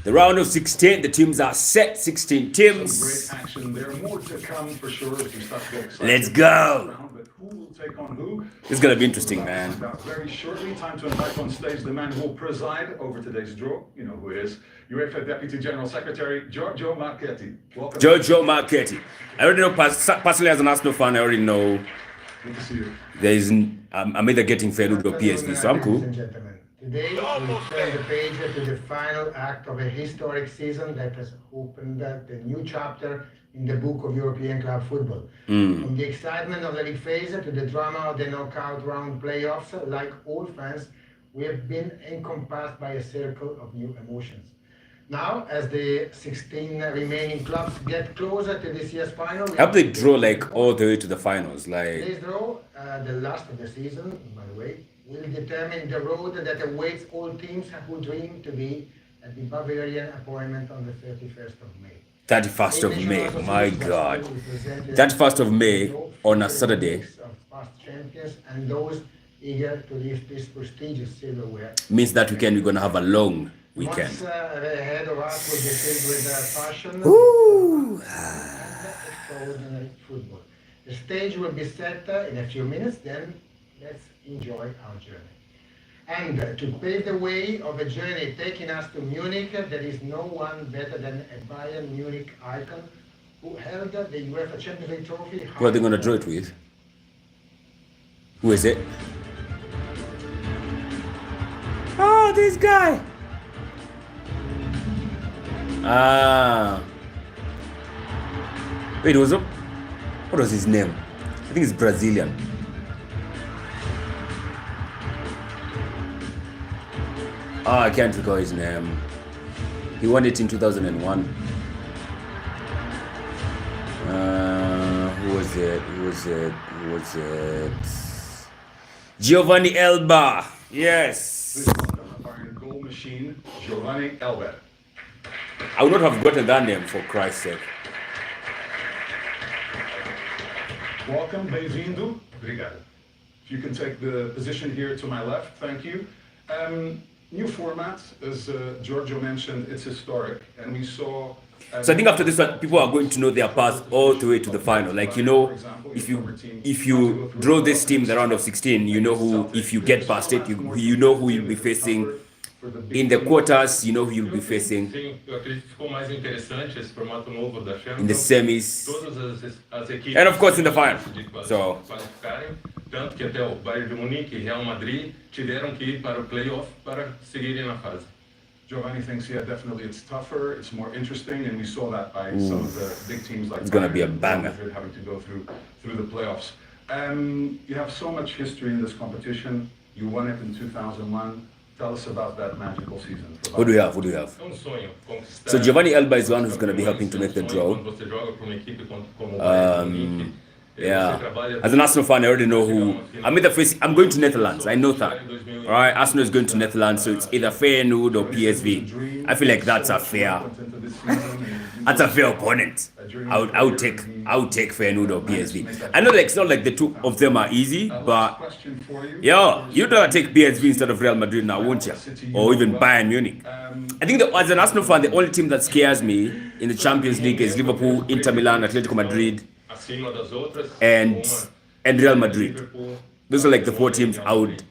The round of 16, the teams are set, 16 teams. Great action there. More to come for sure as we start to get excited. Let's go. But who will take on who? This is going to be interesting, man. Very shortly, time to invite on stage the man who will preside over today's draw. You know who it is. UEFA Deputy General Secretary, Giorgio Marchetti. Welcome. Giorgio Marchetti. I already know, personally as an Arsenal fan, I already know. Good to see you. There is, I'm either getting Feyenoord or PSV, so I'm cool. Today, we turn the page to the final act of a historic season that has opened the new chapter in the book of European club football. From the excitement of the league phase to the drama of the knockout round playoffs, like all fans, we have been encompassed by a circle of new emotions. Now, as the 16 remaining clubs get closer to this year's final, How they draw like all the way to the finals? Like today's draw, the last of the season, by the way, will determine the road that awaits all teams who dream to be at the Bavarian appointment on the 31st of May. 31st of May, my God. 31st of May on a Saturday. Of past champions and those eager to lift this prestigious silverware. Means that weekend we're going to have a long weekend. Once ahead of us will be filled with passion Ooh. and extraordinary football. The stage will be set in a few minutes, then let's enjoy our journey. And to pave the way of a journey taking us to Munich, there is no one better than a Bayern Munich icon who held the UEFA Champions League trophy. Who are they going to draw it with? Who is it? Oh, this guy. Ah. Wait, what was his name? I think it's Brazilian. Oh, I can't recall his name. He won it in 2001. Who was it? Giovanni Elba. Yes. Our goal machine, Giovanni Elber. I would not have gotten that name for Christ's sake. Welcome, bem-vindo. Obrigado. If you can take the position here to my left, thank you. New format, as Giorgio mentioned, it's historic, and we saw. So I think after this one, people are going to know their path all the way to the final. Like, you know, if you draw this team the round of 16, you know who. If you get past it, you know who you'll be facing. In the quarters, you know who you'll be facing. In the semis, and of course in the final. So. Tanto que até o Bayern de Munique e Real Madrid tiveram que ir para o playoff para seguirem na fase. Giovanni thinks, yeah, definitely it's tougher, it's more interesting, and we saw that by some of the big teams like it's gonna be a banger. Having to go through the playoffs. You have so much history in this competition. You won it in 2001. Tell us about that magical season. What do we have? So Giovanni Elba is the one who's going to be helping to make the draw. Yeah, as an Arsenal fan, I already know who. I'm going to Netherlands. I know that. All right, Arsenal is going to Netherlands, so it's either Feyenoord or PSV. I feel like that's a fair opponent. I would take Feyenoord or PSV. I know like it's not like the two of them are easy, but you'd rather take PSV instead of Real Madrid now, won't you? Or even Bayern Munich. I think that as an Arsenal fan, the only team that scares me in the Champions League is Liverpool, Inter Milan, Atletico Madrid, and Real Madrid. Those are like the four teams I would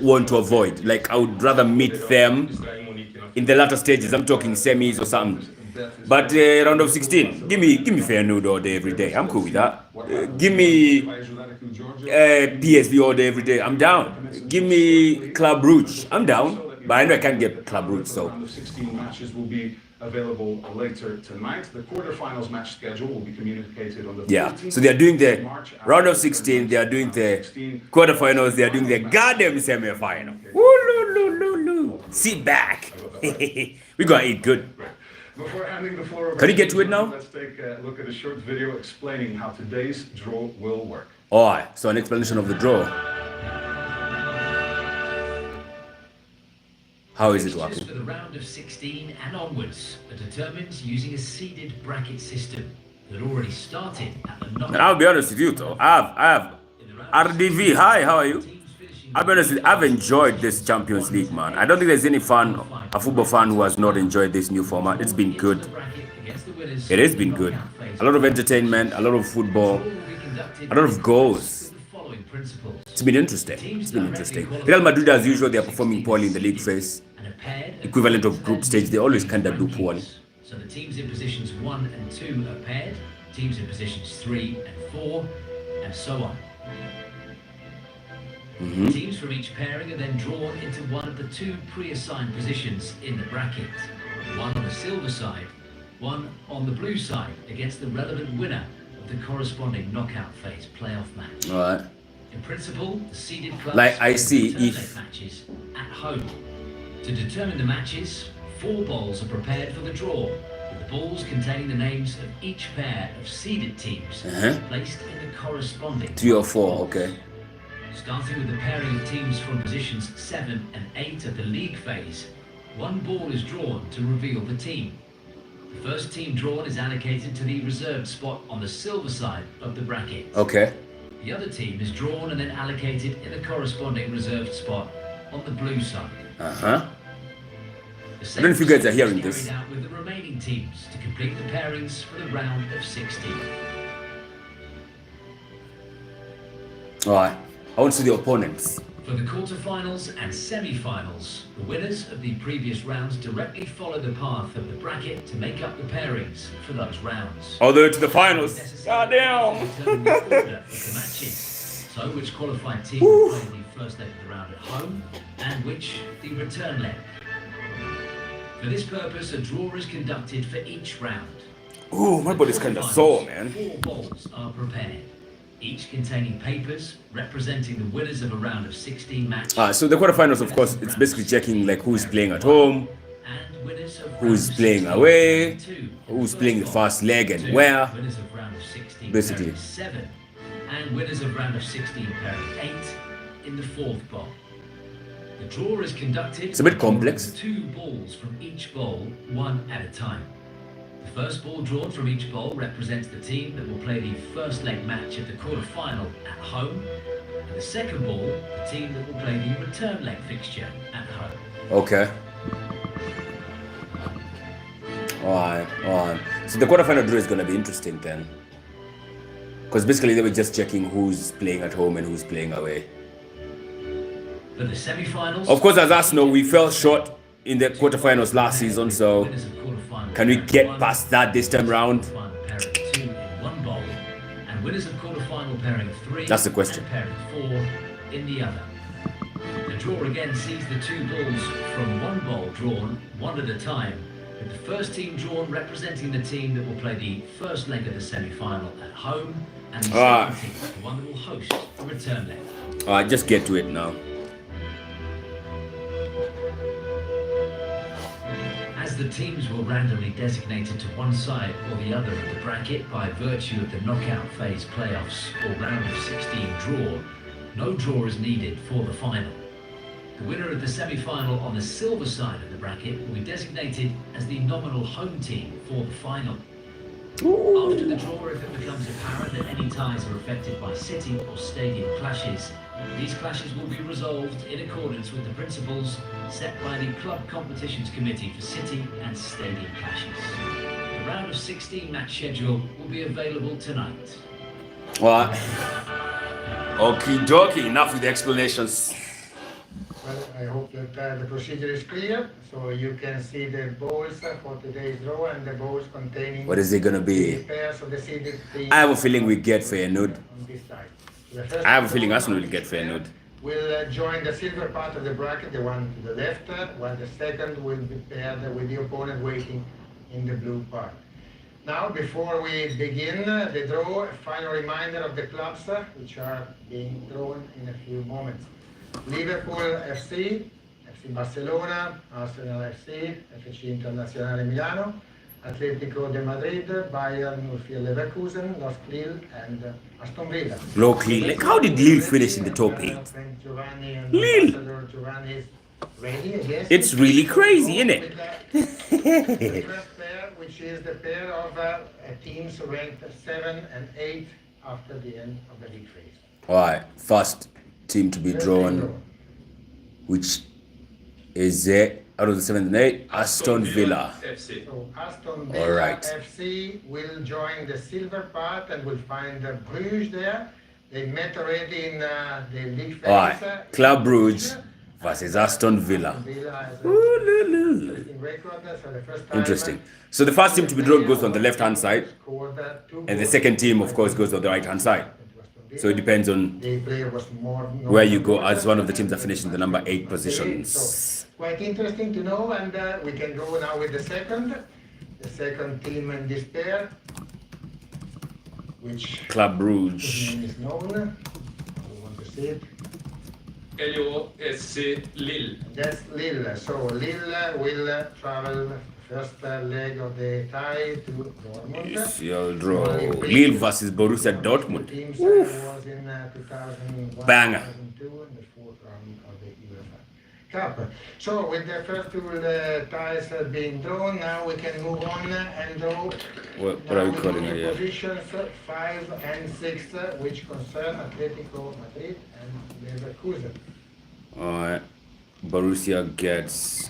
want to avoid. Like I would rather meet them in the latter stages. I'm talking semis or something. But round of 16, give me Feyenoord all day every day. I'm cool with that. Give me PSV all day every day. I'm down. Give me Club Brugge. I'm down. But I know I can't get Club Brugge, so. The 16 matches will be available later tonight. The quarterfinals match schedule will be communicated on the 14th. So they are doing the round of 16, they are doing the quarterfinals, they are doing the goddamn semi-final. Sit back. We're gonna eat good. Before handing the floor over, can you get to it now? Let's take a look at a short video explaining how today's draw will work. Alright, so an explanation of the draw. How is it working? For the round of 16 and onwards are determined using a seeded bracket system that already started at the knockout. And I'll be honest with you though, I have RDV. Hi, how are you? I'll be honest with you, I've enjoyed this Champions League, man. I don't think there's any fan, a football fan who has not enjoyed this new format. It's been good. It has been good. A lot of entertainment, a lot of football, a lot of goals. It's been interesting. It's been interesting. Real Madrid, as usual, they are performing poorly in the league phase. Equivalent of group stage, they always kind of do poorly. So the teams in positions 1 and 2 are paired, teams in positions 3 and 4, and so on. Teams from each pairing are then drawn into one of the 2 pre-assigned positions in the bracket. One on the silver side, one on the blue side, against the relevant winner of the corresponding knockout phase playoff match. All right. In principle, the seeded clubs Like I see, play if matches at home. To determine the matches, 4 bowls are prepared for the draw, with the balls containing the names of each pair of seeded teams placed in the corresponding 3 or 4, okay. Starting with the pairing of teams from positions 7 and 8 of the league phase, 1 ball is drawn to reveal the team. The first team drawn is allocated to the reserved spot on the silver side of the bracket. Okay. The other team is drawn and then allocated in the corresponding reserved spot on the blue side. I don't know if you guys are hearing this. Carried out with the remaining teams to complete the pairings for the round of 16. All right. I want to see the opponents. For the quarterfinals and semi-finals, the winners of the previous rounds directly follow the path of the bracket to make up the pairings for those rounds. All the way to the finals. Goddamn. Determine the order of the matches. So which qualified team will play the first leg of the round at home and which the return leg. For this purpose, a draw is conducted for each round. Ooh, my body's kind of sore, man. 4 bowls are prepared, each containing papers representing the winners of a round of 16 matches. So the quarterfinals, of course, it's basically checking like who's playing at home, And winners of who's round of playing 16 away, and 2, who's playing the first leg and where. winners of round of 16 Basically. pairing 7, and winners of round of 16 pairing 8 in the 4th bowl. The draw is conducted. It's a bit complex. with 2 balls from each bowl, one at a time. The first ball drawn from each bowl represents the team that will play the first leg match of the quarter-final at home, and the second ball, the team that will play the return leg fixture at home. Okay. Alright. So the quarterfinal draw is going to be interesting then. Because basically they were just checking who's playing at home and who's playing away. For the semi-finals, Of course, as us know, we fell short in the quarterfinals last season, so winners of quarter-final can we pairing get 1, past that this time round? quarter-final pairing 2 in one bowl, and winners of quarter-final pairing 3 That's the question. and pairing 4 in the other. The draw again sees the 2 balls from one bowl drawn one at a time, with the first team drawn representing the team that will play the first leg of the semi-final at home, and the Ah. second team, the one that will host the return leg. Alright, just get to it now. As the teams were randomly designated to one side or the other of the bracket by virtue of the knockout phase playoffs or round of 16 draw, no draw is needed for the final. The winner of the semi-final on the silver side of the bracket will be designated as the nominal home team for the final. After the draw, if it becomes apparent that any ties are affected by city or stadium clashes, these clashes will be resolved in accordance with the principles set by the Club Competitions Committee for City and Stadium Clashes. The round of 16 match schedule will be available tonight. Alright. Okie dokie, enough with the explanations. Well, I hope that the procedure is clear, so you can see the bowls for today's draw and the bowls containing What is it gonna the be? pairs of the seeded teams. I have a feeling we get Feyenoord. On this side. The first I have a feeling Arsenal will get Feyenoord. will join the silver part of the bracket, the one to the left, while the second will be paired with the opponent waiting in the blue part. Now, before we begin the draw, a final reminder of the clubs which are being drawn in a few moments. Liverpool FC, FC Barcelona, Arsenal FC, FC Internazionale Milano, Atletico de Madrid, Bayern, Murcia Leverkusen, Los Lille, and Aston Villa. Locally, like how did Lille finish in the top 8? Giovanni and Lille. Ambassador Giovanni is ready, I guess. It's really crazy, isn't it? The first pair, which is the pair of teams ranked 7 and 8 after the end of the league phase. Alright, first team to be First drawn, team drawn. which is out of the 7th and 8th, Aston Villa. FC. So Aston All Villa right. FC will join the silver part and will find Bruges there. They met already in the league phase. All right, Club Brugge versus Aston Villa. Aston Villa has Ooh, loo, loo. interesting record for the first time. Interesting. So the first team to be drawn goes on the left-hand side, and the second team, of course, goes on the right-hand side. So it depends on The player was more where you go, as one of the teams that finished in the number 8 positions. So, quite interesting to know, and we can go now with the second team in this pair, which Club his Brugge. name is known. We want to see it. LOSC Lille. That's Lille. So Lille will travel first leg of the tie to Dortmund. Yes, your draw. Lille versus Borussia Dortmund. The teams was in 2001, Banger. 2002, in the fourth round of the UEFA Cup. So with the first two ties being drawn, now we can move on and draw. What are we now calling the it here? Positions 5 and 6, which concern Atletico Madrid and Leverkusen. Alright. Borussia gets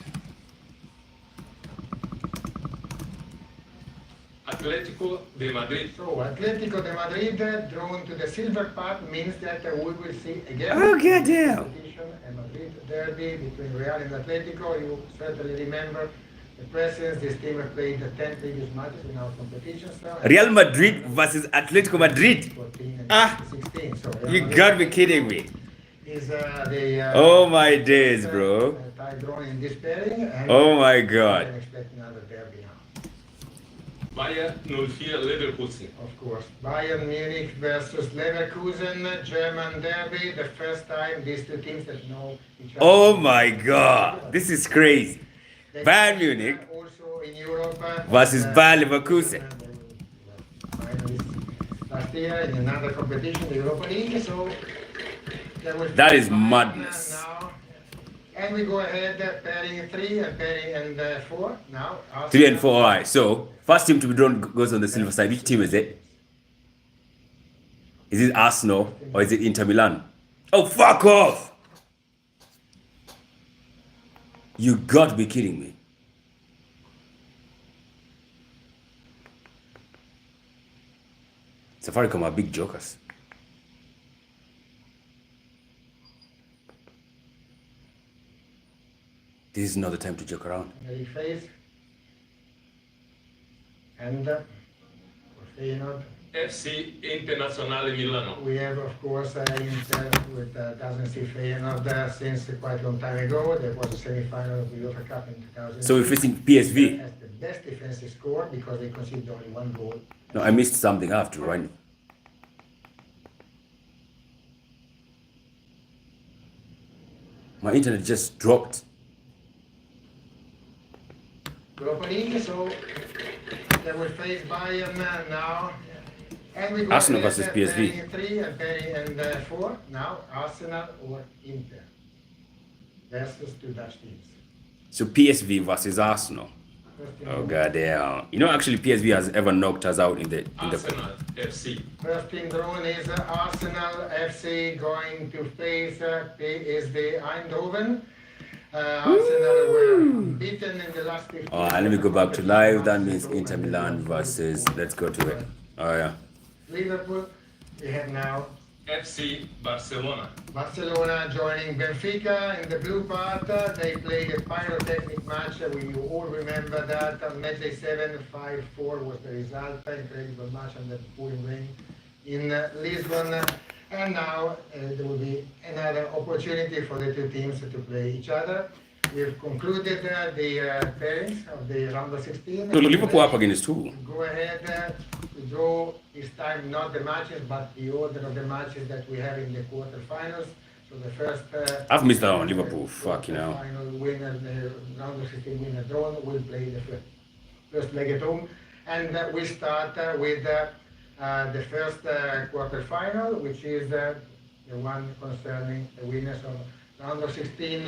Atletico de Madrid. So Atletico de Madrid drawn to the silver part means that we will see again Oh, goddamn. competition and Madrid derby between Real and Atletico. You certainly remember the presence. This team have played the 10 previous matches in our competition. So Real Madrid versus Atletico Madrid. 14 and Ah, 16. So Real You Madrid gotta be kidding me. is the Oh my days, bro. tie drawn in this pairing. And Oh my we god. can expect another derby now. Bayern 04 Leverkusen. Of course, Bayern Munich versus Leverkusen, German derby, the first time these two teams that know each other. Oh my god. This is crazy. They Bayern played, Munich also in Europe versus Bayer Leverkusen. Finalists last year in another competition, the Europa League. So they will That is Bayern madness. now. And we go ahead, pairing 3 and pairing and 4 now. 3 and 4, alright. So, first team to be drawn goes on the silver side. Which team is it? Is it Arsenal or is it Inter Milan? Oh, fuck off! You got to be kidding me. Safaricom are big jokers. This is not the time to joke around. League phase. And for Feyenoord, FC Internazionale Milano. we have, of course, Inter, which doesn't see Feyenoord since quite a long time ago. There was a semi-final of the UEFA Cup in 2000. So we're facing PSV. Has the best defensive score because they conceded only 1 goal. No, I missed something. I have to run. My internet just dropped. Europa League, so they will face Bayern now. And we go Arsenal ahead, versus PSV. pairing 3 and pairing and 4. Now, Arsenal or Inter versus 2 Dutch teams. So PSV versus Arsenal. First Oh team, goddamn! You know, actually, PSV has ever knocked us out in the. Arsenal FC. First team drawn is Arsenal FC going to face PSV Eindhoven. Arsenal were beaten in the last 15 Oh, let me go back to live. That means Inter Milan versus. Let's go to it. Oh yeah. Liverpool. We have now FC Barcelona. Barcelona joining Benfica in the blue part. They played a pyrotechnic match. We all remember that. On match day 7, 5-4 was the result. Incredible match under the pouring rain in Lisbon. And now there will be another opportunity for the two teams to play each other. We've concluded the pairings of the round of 16. No, Liverpool up against who? Go ahead to draw this time not the matches but the order of the matches that we have in the quarterfinals. So the first I've missed out on Liverpool. Fuck, you know. final winner, the round of 16 winner drawn will play the first leg at home. And we start with the first quarterfinal, which is the one concerning the winners of round of 16,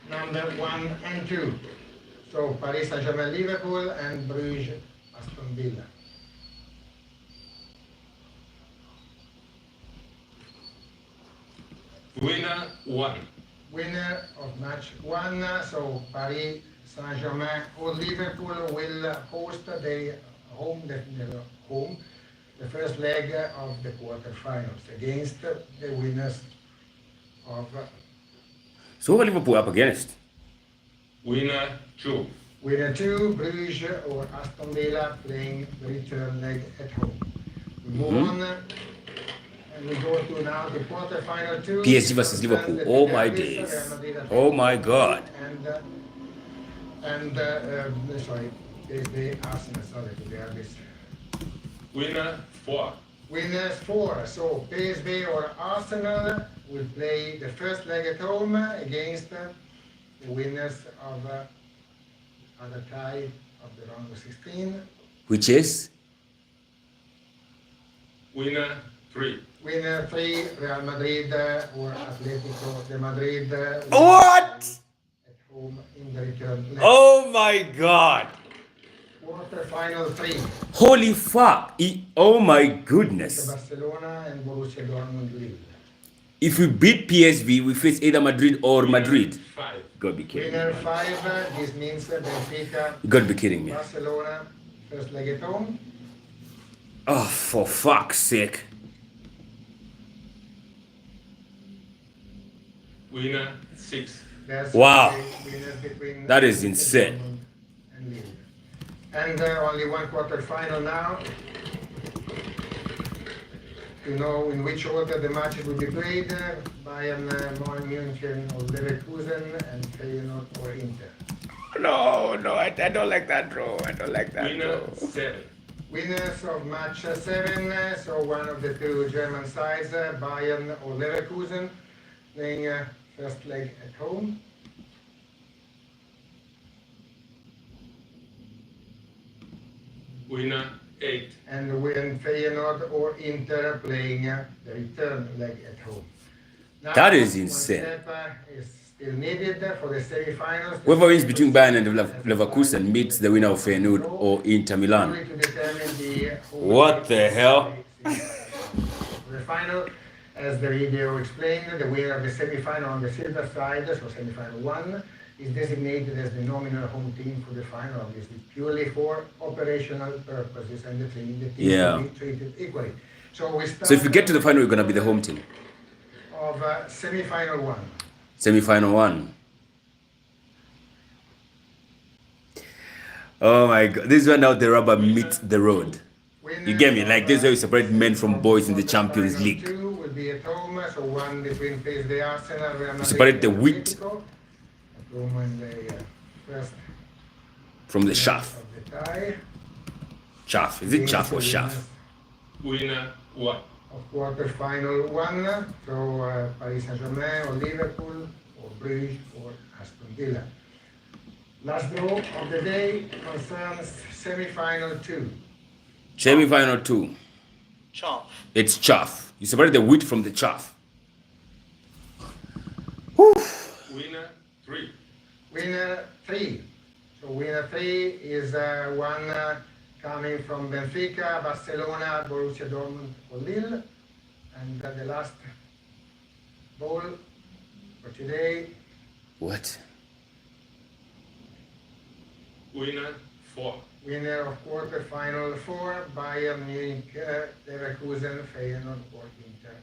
number 1 and 2. So Paris Saint-Germain, Liverpool, and Bruges, Aston Villa. Winner 1. Winner of match 1, so Paris Saint-Germain or Liverpool will host their home, the first leg of the quarterfinals against the winners of So who are Liverpool up against? Winner 2. winner 2, Bruges or Aston Villa playing the return leg at home. We move on and we go to now the quarterfinal 2. PSG versus Liverpool. Oh my days. Oh my God. Sorry, the Arsenal, sorry, the Derbys. Winner 4. Winners 4. So PSV or Arsenal will play the first leg at home against the winners of other tie of the round of 16. Which is? Winner 3. Winner 3, Real Madrid or Atletico de Madrid. What? At home in the return leg. Oh my God. Quarterfinal 3. Holy fuck. Oh my goodness. Barcelona and Borussia Dortmund Lille. If we beat PSV, we face either Madrid or Madrid. 5. God be kidding Winner me. 5, this means Benfica, You gotta be kidding me. Barcelona, first leg at home. Oh, for fuck's sake. Winner 6. That's Wow. the winners between That is Borussia insane. Dortmund and Lille. And only one quarterfinal now. To know in which order the matches will be played, Bayern, Munich, or Leverkusen, and Feyenoord or Inter. No, I don't like that, bro. I don't like that, Winner bro. 7. Winners of match 7, so one of the two German sides, Bayern or Leverkusen, playing first leg at home. Winner 8. And when Feyenoord or Inter playing the return leg at home. Now, That is one insane. step, is still needed for the semi-finals. Whoever wins between Bayern and Leverkusen meets the winner of Feyenoord or Inter Milan. Only to determine the What the hell? The final, as the video explained, the winner of the semi-final on the silver side, so semi-final 1, is designated as the nominal home team for the final, obviously, purely for operational purposes, and the teams Yeah. will be treated equally. So we start So if we get to the final, we're gonna be the home team. of semi-final 1. Semi-final 1. Oh my God. This is when now the rubber meets the road. You get me? Like this is how you separate men from boys in the Champions League. 2 will be at home, so one between PSV, Arsenal, Real Madrid, separate the and wheat Atletico. At home in the first From the shaft. of the tie. Chaff. Is it chaff or shaft? Winner 1. Of quarter-final 1, so Paris Saint-Germain or Liverpool or Bruges or Aston Villa. Last draw of the day concerns semi-final 2. Semi-final 2. Chaff. It's chaff. You separate the wheat from the chaff. Winner 3. Winner 3. So winner 3 is one coming from Benfica, Barcelona, Borussia Dortmund or Lille. And the last ball for today, What? Winner 4. winner of quarter-final 4, Bayern Munich, Leverkusen, Feyenoord or Inter,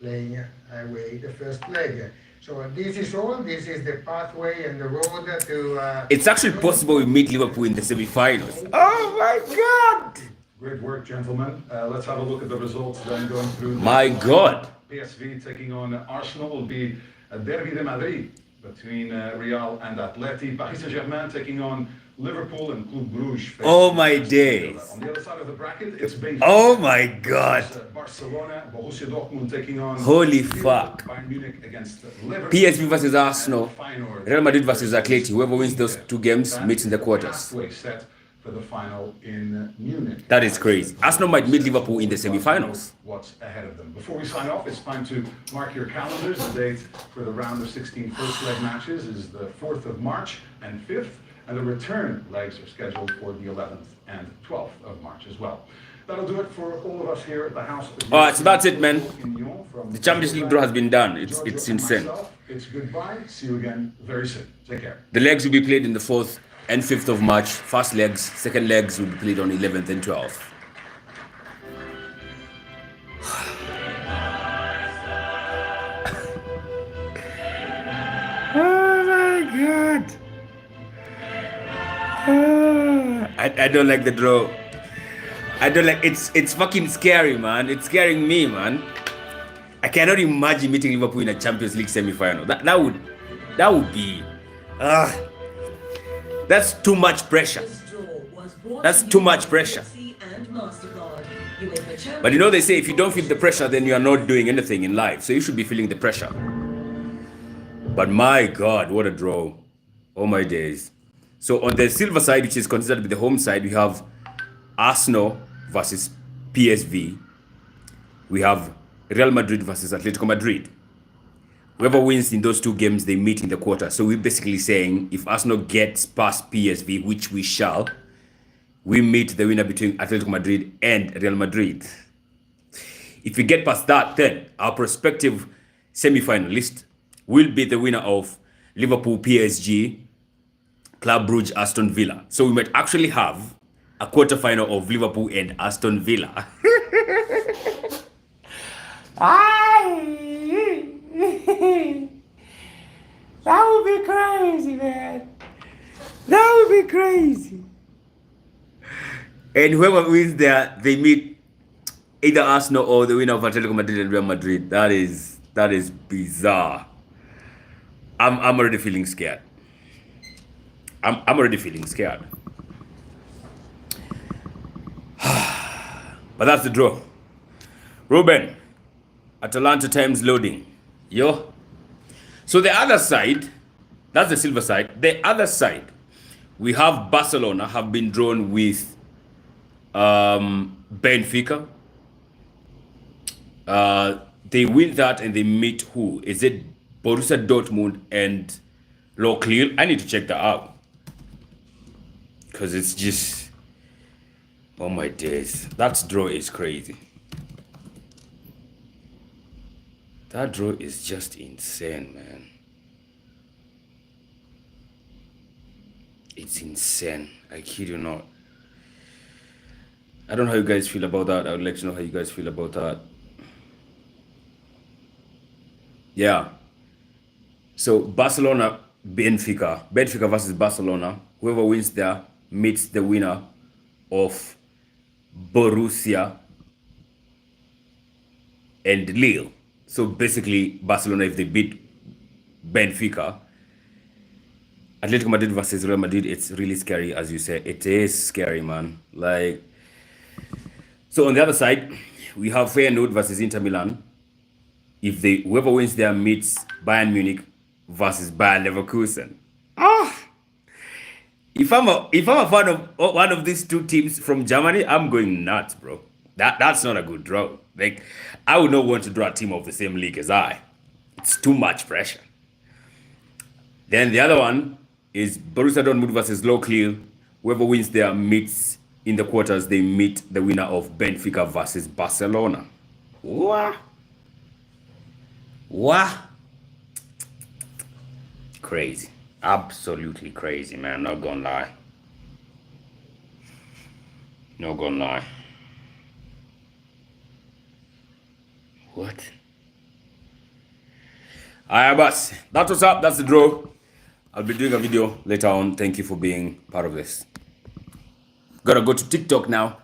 playing away the first leg. So this is all. This is the pathway and the road to... It's actually possible we meet Liverpool in the semi-finals. Oh my God! Great work, gentlemen. Let's have a look at the results then going through. My God. PSV taking on Arsenal will be a Derby de Madrid between Real and Atleti. Paris Saint-Germain taking on Liverpool and Club Bruges. facing Oh my Aston days. Villa. On the other side of the bracket, it's Benfica. Oh my God. Barcelona, Borussia Dortmund taking on Holy fuck. Bayern Munich against Liverpool. PSV versus Arsenal. And Feyenoord. Real Madrid versus Atleti. Whoever wins those two games meets in the quarters. Halfway set for the final in Munich. That is crazy. Arsenal might meet Liverpool in the semi-finals. What's ahead of them. Before we sign off, it's time to mark your calendars. The date for the round of 16 first leg matches is the 4th of March and 5th, and the return legs are scheduled for the 11th and 12th of March as well. That'll do it for all of us here at the house. All right, so that's it, man. The Champions League draw has been done. It's insane. It's goodbye. See you again very soon. Take care. The legs will be played in the 4th and 5th of March. First legs, second legs will be played on 11th and 12th. Oh my God. I don't like the draw. I don't like it's fucking scary, man. It's scaring me, man. I cannot imagine meeting Liverpool in a Champions League semi-final. That would be that's too much pressure. That's too much pressure. But you know, they say if you don't feel the pressure, then you are not doing anything in life. So you should be feeling the pressure. But my God, what a draw. Oh my days. So on the silver side, which is considered to be the home side, we have Arsenal versus PSV. We have Real Madrid versus Atletico Madrid. Whoever wins in those two games, they meet in the quarter. So we're basically saying if Arsenal gets past PSV, which we shall, we meet the winner between Atletico Madrid and Real Madrid. If we get past that, then our prospective semi-finalist will be the winner of Liverpool PSG, Club Brugge, Aston Villa. So we might actually have a quarterfinal of Liverpool and Aston Villa. That would be crazy, man. That would be crazy. And whoever wins there, they meet either Arsenal or the winner of Atletico Madrid and Real Madrid. That is bizarre. I'm already feeling scared. I'm already feeling scared. But that's the draw. Ruben, Atalanta times loading. Yo. So the other side, that's the silver side. The other side, we have Barcelona have been drawn with Benfica. They win that and they meet who? Is it Borussia Dortmund and Lochlear? I need to check that out. Because it's just, oh my days. That draw is crazy. That draw is just insane, man. It's insane. I kid you not. I don't know how you guys feel about that. I would like to know how you guys feel about that. Yeah. So Barcelona, Benfica versus Barcelona. Whoever wins there meets the winner of Borussia and Lille. So basically, Barcelona, if they beat Benfica, Atletico Madrid versus Real Madrid, it's really scary, as you say. It is scary, man. Like, so on the other side, we have Feyenoord versus Inter Milan. If whoever wins there meets Bayern Munich versus Bayern Leverkusen. If I'm a fan of one of these two teams from Germany, I'm going nuts, bro. That's not a good draw. Like, I would not want to draw a team of the same league as I. It's too much pressure. Then the other one is Borussia Dortmund versus Lochlear. Whoever wins there meets in the quarters. They meet the winner of Benfica versus Barcelona. What? Crazy. Absolutely crazy, man. Not gonna lie. Not gonna lie. What? Alright, boss. That's what's up. That's the draw. I'll be doing a video later on. Thank you for being part of this. Gotta go to TikTok now.